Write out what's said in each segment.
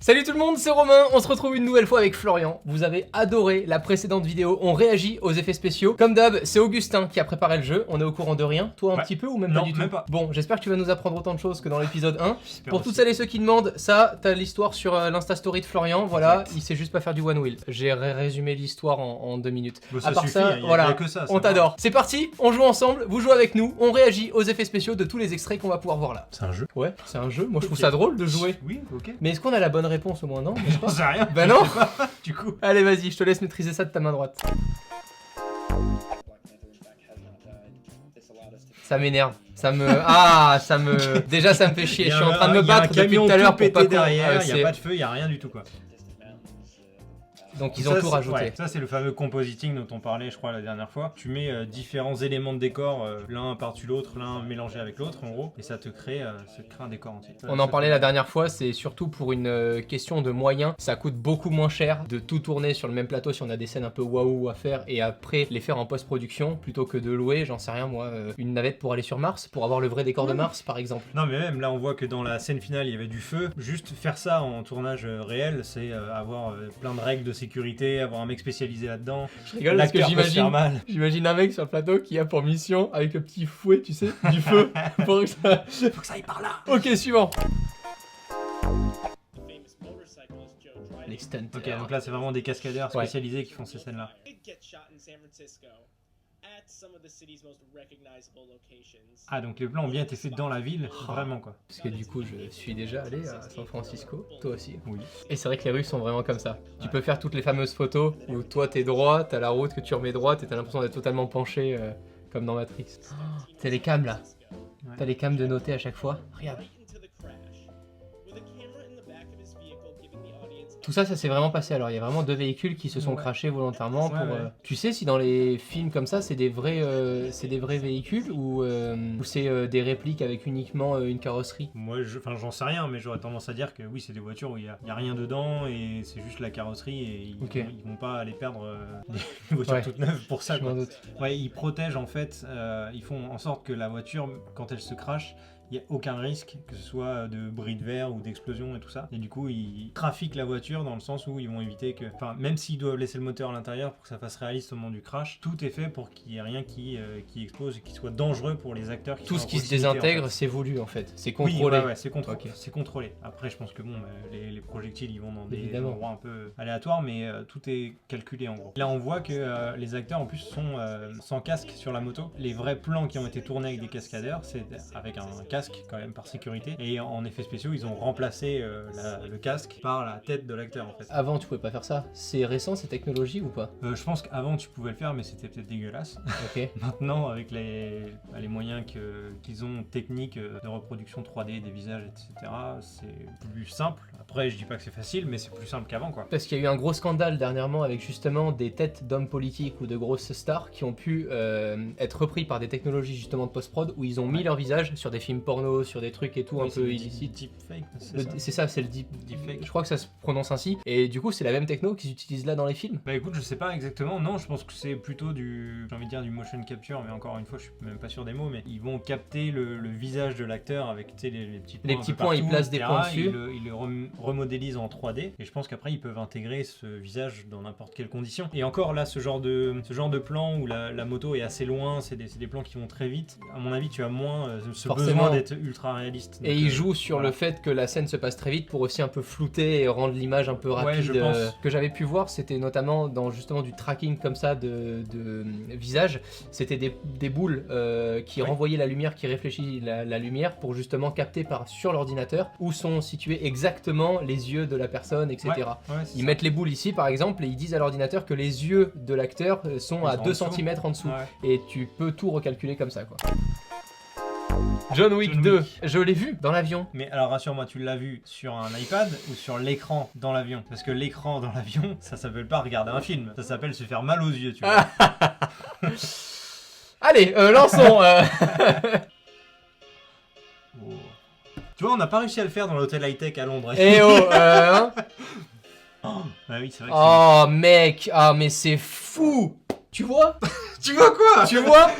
Salut tout le monde, c'est Romain, on se retrouve une nouvelle fois avec Florian. Vous avez adoré la précédente vidéo, on réagit aux effets spéciaux. Comme d'hab, c'est Augustin qui a préparé le jeu, on est au courant de rien. Toi un petit peu ou même pas du tout? Même pas. Bon, j'espère que tu vas nous apprendre autant de choses que dans l'épisode 1. Pour toutes celles et ceux qui demandent, ça, t'as l'histoire sur l'Insta Story de Florian, voilà, il sait juste pas faire du one wheel. J'ai résumé l'histoire en 2 minutes. Bon, à part suffit, ça, y a voilà, que ça on t'adore. C'est parti, on joue ensemble, vous jouez avec nous, on réagit aux effets spéciaux de tous les extraits qu'on va pouvoir voir là. C'est un jeu. Ouais, c'est un jeu, moi je trouve ça drôle de jouer. Oui, ok. Mais est-ce qu'on a la bonne réponse au moins? Non, J'en sais rien. Bah non. Je sais pas, du coup. Allez vas-y, je te laisse maîtriser ça de ta main droite. Ça m'énerve, ça me... Déjà ça me fait chier, je suis en train de me battre depuis tout à l'heure pour pas derrière, il n'y a pas de feu, il n'y a rien du tout quoi. Donc ils ont tout rajouté. Ouais, ça c'est le fameux compositing dont on parlait je crois la dernière fois. Tu mets différents éléments de décor, l'un par-dessus l'autre, l'un mélangé avec l'autre en gros, et ça te crée un décor entier. On en parlait la dernière fois, c'est surtout pour une question de moyens. Ça coûte beaucoup moins cher de tout tourner sur le même plateau si on a des scènes un peu waouh à faire et après les faire en post-production plutôt que de louer, j'en sais rien moi, une navette pour aller sur Mars, pour avoir le vrai décor de Mars par exemple. Non mais même là on voit que dans la scène finale il y avait du feu. Juste faire ça en tournage réel, c'est avoir plein de règles de sécurité, avoir un mec spécialisé là-dedans. Je rigole parce que j'imagine un mec sur le plateau qui a pour mission avec le petit fouet, tu sais, du feu. Faut que ça aille par là. Ok, suivant. Les stunts. Ok, donc là c'est vraiment des cascadeurs spécialisés qui font ces scènes-là. Ah donc les plans ont bien été faits dans la ville, vraiment quoi. Parce que du coup je suis déjà allé à San Francisco, toi aussi. Oui. Et c'est vrai que les rues sont vraiment comme ça. Tu peux faire toutes les fameuses photos où toi t'es droit, t'as la route que tu remets droite et t'as l'impression d'être totalement penché comme dans Matrix. T'as les cams là. T'as les cams de noter à chaque fois. Regarde. Tout ça, ça s'est vraiment passé. Alors, il y a vraiment 2 véhicules qui se sont crashés volontairement pour... Tu sais si dans les films comme ça, c'est des vrais véhicules ou c'est des répliques avec uniquement une carrosserie? Moi, j'en sais rien, mais j'aurais tendance à dire que oui, c'est des voitures où il y a rien dedans et c'est juste la carrosserie et ils vont pas aller perdre des voitures toutes neuves pour ça. Quoi. Ouais, ils protègent en fait, ils font en sorte que la voiture, quand elle se crache, il n'y a aucun risque, que ce soit de bris de verre ou d'explosion et tout ça. Et du coup, ils trafiquent la voiture dans le sens où ils vont éviter que... Enfin, même s'ils doivent laisser le moteur à l'intérieur pour que ça fasse réaliste au moment du crash, tout est fait pour qu'il n'y ait rien qui explose et qui soit dangereux pour les acteurs. Tout ce qui se désintègre, c'est voulu en fait. C'est contrôlé. Oui, c'est contrôlé. Okay. C'est contrôlé. Après, je pense que bon, les projectiles, ils vont dans des endroits un peu aléatoires, mais tout est calculé en gros. Là, on voit que les acteurs en plus sont sans casque sur la moto. Les vrais plans qui ont été tournés avec des cascadeurs, c'est avec un casque quand même par sécurité, et en effets spéciaux ils ont remplacé le casque par la tête de l'acteur en fait. Avant tu pouvais pas faire ça, c'est récent ces technologies ou pas? Je pense qu'avant tu pouvais le faire mais c'était peut-être dégueulasse. Ok. Maintenant avec les moyens qu'ils ont techniques de reproduction 3D des visages etc, c'est plus simple. Après je dis pas que c'est facile mais c'est plus simple qu'avant quoi. Parce qu'il y a eu un gros scandale dernièrement avec justement des têtes d'hommes politiques ou de grosses stars qui ont pu être repris par des technologies justement de post-prod où ils ont mis leur visage sur des films porno, sur des trucs et tout un peu illicites. Deepfake, c'est ça, c'est le deepfake. Je crois que ça se prononce ainsi. Et du coup, c'est la même techno qu'ils utilisent là dans les films? Bah écoute, je sais pas exactement. Non, je pense que c'est plutôt j'ai envie de dire du motion capture, mais encore une fois, je suis même pas sûr des mots, mais ils vont capter le visage de l'acteur avec les petits points. Les petits points, ils placent des points dessus. Ils le remodélisent en 3D. Et je pense qu'après, ils peuvent intégrer ce visage dans n'importe quelle condition. Et encore là, ce genre de plan où la moto est assez loin, c'est des plans qui vont très vite. À mon avis, tu as moins ce besoin d'être ultra réaliste. Donc, et il joue sur le fait que la scène se passe très vite pour aussi un peu flouter et rendre l'image un peu rapide. Je pense. Ce que j'avais pu voir, c'était notamment dans justement du tracking comme ça de visage. C'était des boules qui renvoyaient la lumière, qui réfléchit la lumière pour justement capter sur l'ordinateur où sont situés exactement les yeux de la personne, etc. Ils mettent les boules ici par exemple et ils disent à l'ordinateur que les yeux de l'acteur sont à 2 cm en dessous. Et tu peux tout recalculer comme ça quoi. John Wick 2, je l'ai vu dans l'avion. Mais alors rassure-moi, tu l'as vu sur un iPad ou sur l'écran dans l'avion? Parce que l'écran dans l'avion, ça s'appelle pas regarder un film, ça s'appelle se faire mal aux yeux, tu vois. Allez, lançons Oh. Tu vois, on n'a pas réussi à le faire dans l'hôtel high-tech à Londres. Eh oh, Bah oui, c'est vrai que oh mec, ah mais c'est fou. Tu vois? Tu vois quoi? Tu vois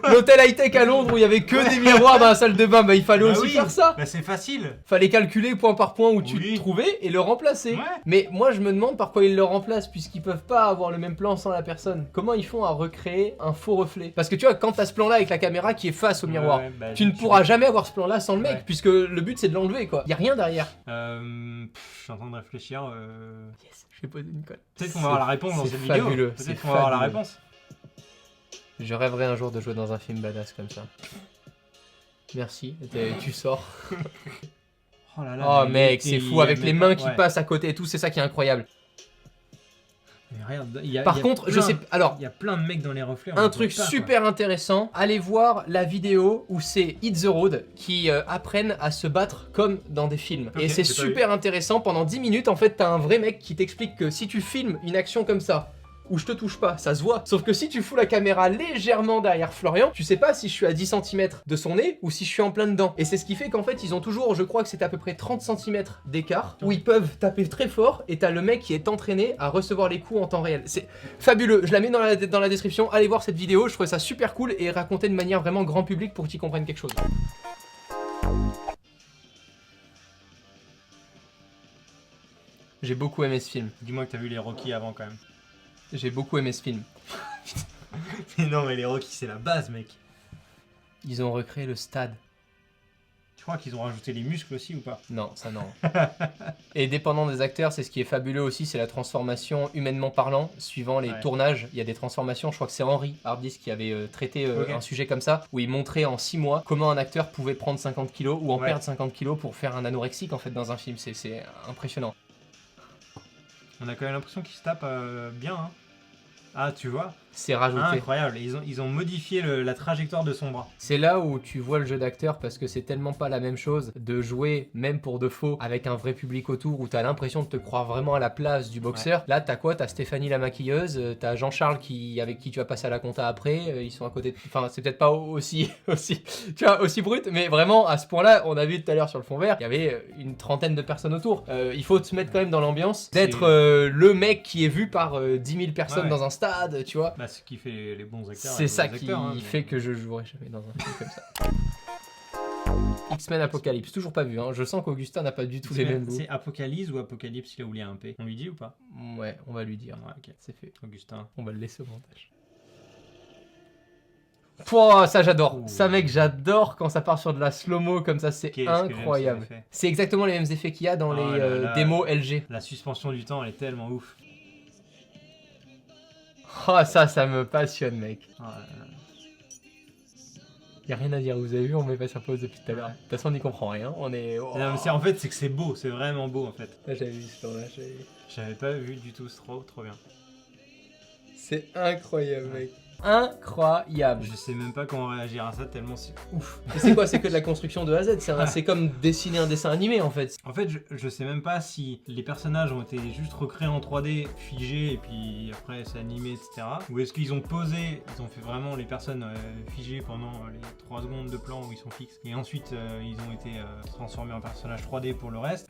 l'hôtel high-tech à Londres où il y avait que des miroirs dans la salle de bain, bah il fallait aussi faire ça. Bah c'est facile. Fallait calculer point par point où tu te trouvais et le remplacer. Ouais. Mais moi je me demande par quoi ils le remplacent puisqu'ils peuvent pas avoir le même plan sans la personne. Comment ils font à recréer un faux reflet? Parce que tu vois, quand t'as ce plan là avec la caméra qui est face au miroir, tu ne pourras jamais avoir ce plan là sans le mec puisque le but c'est de l'enlever quoi. Y a rien derrière. Je suis en train de réfléchir. Yes, je vais poser une colle. Peut-être qu'on va avoir la réponse dans cette vidéo. Fabuleux. Peut-être qu'on va avoir la réponse. Je rêverais un jour de jouer dans un film badass comme ça. Merci, tu sors. Oh là là, oh mec, c'est fou, avec les mains qui passent à côté et tout, c'est ça qui est incroyable. Mais regarde, par contre, je sais... Alors, il y a plein de mecs dans les reflets. Un truc super intéressant, allez voir la vidéo où c'est Hit the Road qui apprennent à se battre comme dans des films. Et c'est super intéressant, pendant 10 minutes, en fait, t'as un vrai mec qui t'explique que si tu filmes une action comme ça, où je te touche pas, ça se voit. Sauf que si tu fous la caméra légèrement derrière Florian, tu sais pas si je suis à 10 cm de son nez ou si je suis en plein dedans. Et c'est ce qui fait qu'en fait, ils ont toujours, je crois que c'est à peu près 30 cm d'écart, où ils peuvent taper très fort, et t'as le mec qui est entraîné à recevoir les coups en temps réel. C'est fabuleux, je la mets dans la description, allez voir cette vidéo, je trouvais ça super cool, et raconter de manière vraiment grand public pour qu'ils comprennent quelque chose. J'ai beaucoup aimé ce film. Dis-moi que t'as vu les Rocky avant quand même. J'ai beaucoup aimé ce film. Mais non, mais les Rocky, c'est la base, mec. Ils ont recréé le stade. Tu crois qu'ils ont rajouté les muscles aussi ou pas? Non, ça non. Et dépendant des acteurs, c'est ce qui est fabuleux aussi, c'est la transformation humainement parlant, suivant les tournages. Il y a des transformations, je crois que c'est Henry Hardis qui avait traité un sujet comme ça, où il montrait en 6 mois comment un acteur pouvait prendre 50 kilos ou en perdre 50 kilos pour faire un anorexique en fait dans un film. C'est impressionnant. On a quand même l'impression qu'ils se tapent bien, hein. Ah, tu vois? C'est rajouté. Ah, incroyable, ils ont modifié la trajectoire de son bras. C'est là où tu vois le jeu d'acteur parce que c'est tellement pas la même chose de jouer, même pour de faux, avec un vrai public autour où t'as l'impression de te croire vraiment à la place du boxeur. Là, t'as quoi? T'as Stéphanie la maquilleuse, t'as Jean-Charles avec qui tu vas passer à la compta après, ils sont à côté de... Enfin, c'est peut-être pas aussi tu vois, aussi brut, mais vraiment, à ce point-là, on a vu tout à l'heure sur le fond vert, il y avait une trentaine de personnes autour. Il faut te mettre quand même dans l'ambiance, d'être le mec qui est vu par 10 000 personnes dans un stade, tu vois. Bah, ce qui fait les bons acteurs. C'est ça qui fait que je jouerai jamais dans un film comme ça. X-Men Apocalypse, toujours pas vu, hein. Je sens qu'Augustin n'a pas du tout les mêmes goûts. C'est Apocalypse ou Apocalypse, il a oublié un P. On lui dit ou pas? Ouais, on va lui dire. Ouais, ok. C'est fait. Augustin. On va le laisser au montage. Pouah, ça j'adore. Ça mec, j'adore quand ça part sur de la slow-mo comme ça, c'est incroyable. C'est exactement les mêmes effets qu'il y a dans les démos LG. La suspension du temps, elle est tellement ouf. Oh, ça me passionne, mec. Y'a rien à dire, vous avez vu, on met pas sur pause depuis tout à l'heure. De toute façon, on n'y comprend rien, on est... Oh. En fait, c'est que c'est beau, c'est vraiment beau, en fait. Là, j'avais vu ce plan-là, j'avais pas vu du tout, c'est trop bien. C'est incroyable, mec. Incroyable. Je sais même pas comment réagir à ça, tellement c'est ouf. Et c'est quoi? C'est que de la construction de A à Z, c'est comme dessiner un dessin animé en fait. En fait, je sais même pas si les personnages ont été juste recréés en 3D, figés, et puis après c'est animé, etc. Ou est-ce qu'ils ont posé, ils ont fait vraiment les personnes figées pendant les 3 secondes de plan où ils sont fixes, et ensuite ils ont été transformés en personnages 3D pour le reste.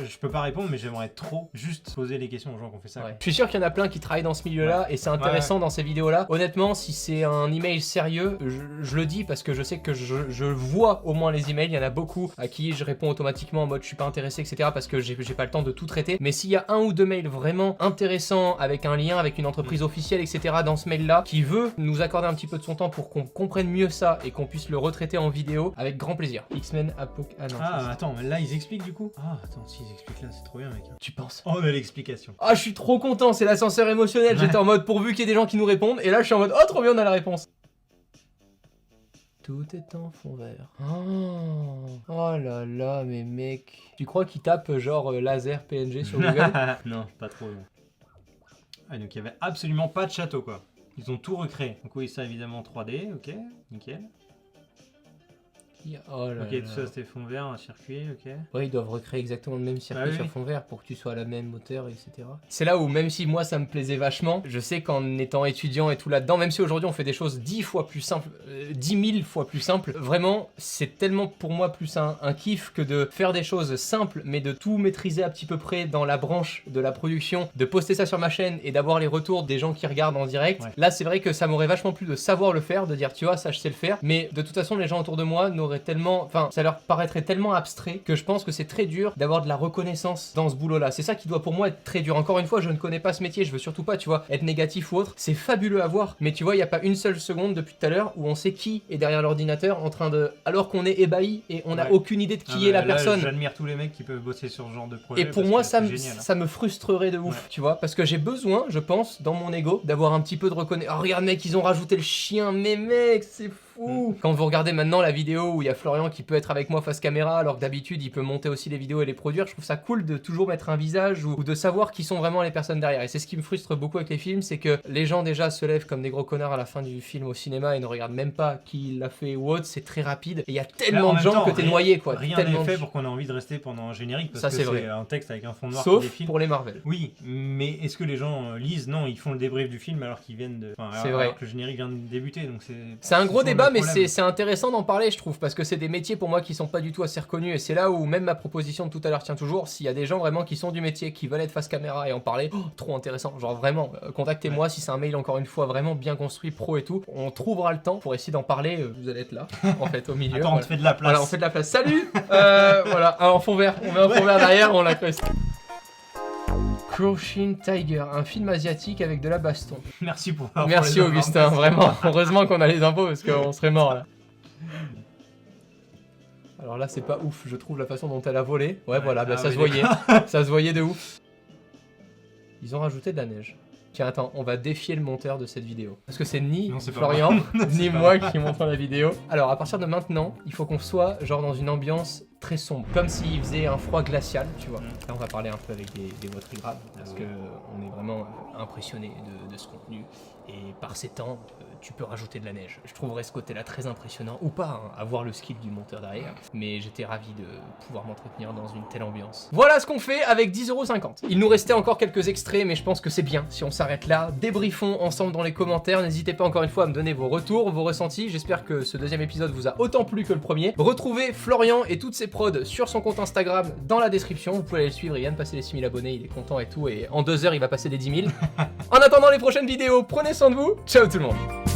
Je peux pas répondre, mais j'aimerais trop juste poser les questions aux gens qui ont fait ça. Je suis sûr qu'il y en a plein qui travaillent dans ce milieu-là et c'est intéressant dans ces vidéos-là. Honnêtement, si c'est un email sérieux, je le dis parce que je sais que je vois au moins les emails. Il y en a beaucoup à qui je réponds automatiquement en mode je suis pas intéressé, etc. parce que j'ai pas le temps de tout traiter. Mais s'il y a 1 ou 2 mails vraiment intéressants avec un lien avec une entreprise officielle, etc. dans ce mail-là, qui veut nous accorder un petit peu de son temps pour qu'on comprenne mieux ça et qu'on puisse le retraiter en vidéo, avec grand plaisir. X-Men Apoc... Ah non. Ah, attends, là ils expliquent du coup? Ah, attends, si ils expliquent là, c'est trop bien, mec. Tu penses? On a l'explication. Ah, je suis trop content, c'est l'ascenseur émotionnel. J'étais en mode pourvu qu'il y ait des gens qui nous répondent, et là je suis en mode oh trop bien, on a la réponse. Tout est en fond vert. Oh là là, mais mec. Tu crois qu'ils tapent genre laser PNG sur Google? Non, pas trop, non. Ah, donc il y avait absolument pas de château, quoi. Ils ont tout recréé. Donc oui, ça évidemment 3D, ok, nickel. circuit. Oh là ok, là. tout ça c'était fond vert, un circuit, ok. Ouais, ils doivent recréer exactement le même circuit oui. sur fond vert pour que tu sois à la même hauteur, etc. C'est là où, même si moi ça me plaisait vachement, je sais qu'en étant étudiant et tout là-dedans, même si aujourd'hui on fait des choses 10 fois plus simples, 10 000 fois plus simples, vraiment c'est tellement pour moi plus un kiff que de faire des choses simples, mais de tout maîtriser à petit peu près dans la branche de la production, de poster ça sur ma chaîne et d'avoir les retours des gens qui regardent en direct. Ouais. Là c'est vrai que ça m'aurait vachement plu de savoir le faire, de dire tu vois ça je sais le faire, mais de toute façon les gens autour de moi n'auraient tellement, enfin ça leur paraîtrait tellement abstrait que je pense que c'est très dur d'avoir de la reconnaissance dans ce boulot là. C'est ça qui doit pour moi être très dur. Encore une fois je ne connais pas ce métier, je veux surtout pas tu vois être négatif ou autre, c'est fabuleux à voir, mais tu vois il n'y a pas une seule seconde depuis tout à l'heure où on sait qui est derrière l'ordinateur en train de, alors qu'on est ébahi et on n'a aucune idée de qui est la personne. J'admire tous les mecs qui peuvent bosser sur ce genre de projet. Et pour moi ça me frustrerait de ouf, tu vois, parce que j'ai besoin, je pense, dans mon ego, d'avoir un petit peu de reconnaissance. Oh regarde mec, ils ont rajouté le chien, mais mec, c'est fou. Quand vous regardez maintenant la vidéo où il y a Florian qui peut être avec moi face caméra, alors que d'habitude il peut monter aussi les vidéos et les produire, je trouve ça cool de toujours mettre un visage ou de savoir qui sont vraiment les personnes derrière. Et c'est ce qui me frustre beaucoup avec les films, c'est que les gens déjà se lèvent comme des gros connards à la fin du film au cinéma et ne regardent même pas qui l'a fait ou autre, c'est très rapide. Et il y a tellement de gens que t'es noyé quoi. Rien n'est fait pour qu'on ait envie de rester pendant un générique parce que c'est un texte avec un fond noir. Sauf pour les Marvel. Oui, mais est-ce que les gens lisent? Non, ils font le débrief du film alors qu'ils viennent de... c'est vrai. Alors que le générique vient de débuter, donc c'est un gros débat, mais c'est intéressant d'en parler, je trouve, parce que c'est des métiers pour moi qui sont pas du tout assez reconnus, et c'est là où même ma proposition de tout à l'heure tient toujours. S'il y a des gens vraiment qui sont du métier, qui veulent être face caméra et en parler, trop intéressant, genre vraiment, contactez-moi si c'est un mail encore une fois vraiment bien construit, pro et tout, on trouvera le temps pour essayer d'en parler, vous allez être là, en fait, au milieu. Attends, on te fait de la place. Voilà, on fait de la place. Salut voilà, en fond vert, on met un fond vert derrière, on l'accroche. Crouching Tiger, un film asiatique avec de la baston. Merci pour Merci Augustin, vraiment. Heureusement qu'on a les infos parce qu'on serait mort là. Alors là c'est pas ouf, je trouve la façon dont elle a volé. Ouais voilà, bah, ça se voyait. Ça se voyait de ouf. Ils ont rajouté de la neige. Tiens attends, on va défier le monteur de cette vidéo. Parce que c'est ni Florian, ni moi qui montre la vidéo. Alors à partir de maintenant, il faut qu'on soit genre dans une ambiance très sombre. Comme s'il faisait un froid glacial, tu vois. Là on va parler un peu avec des voix très graves. Parce que on est vraiment impressionné de ce contenu. Et par ces temps, tu peux rajouter de la neige. Je trouverais ce côté-là très impressionnant, ou pas, hein, à voir le skill du monteur derrière. Mais j'étais ravi de pouvoir m'entretenir dans une telle ambiance. Voilà ce qu'on fait avec 10,50 €. Il nous restait encore quelques extraits, mais je pense que c'est bien si on s'arrête là. Débriefons ensemble dans les commentaires. N'hésitez pas encore une fois à me donner vos retours, vos ressentis. J'espère que ce deuxième épisode vous a autant plu que le premier. Retrouvez Florian et toutes ses prods sur son compte Instagram dans la description. Vous pouvez aller le suivre, il vient de passer les 6000 abonnés, il est content et tout. Et en 2 heures, il va passer les 10 000. En attendant les prochaines vidéos, prenez soin de vous. Ciao tout le monde.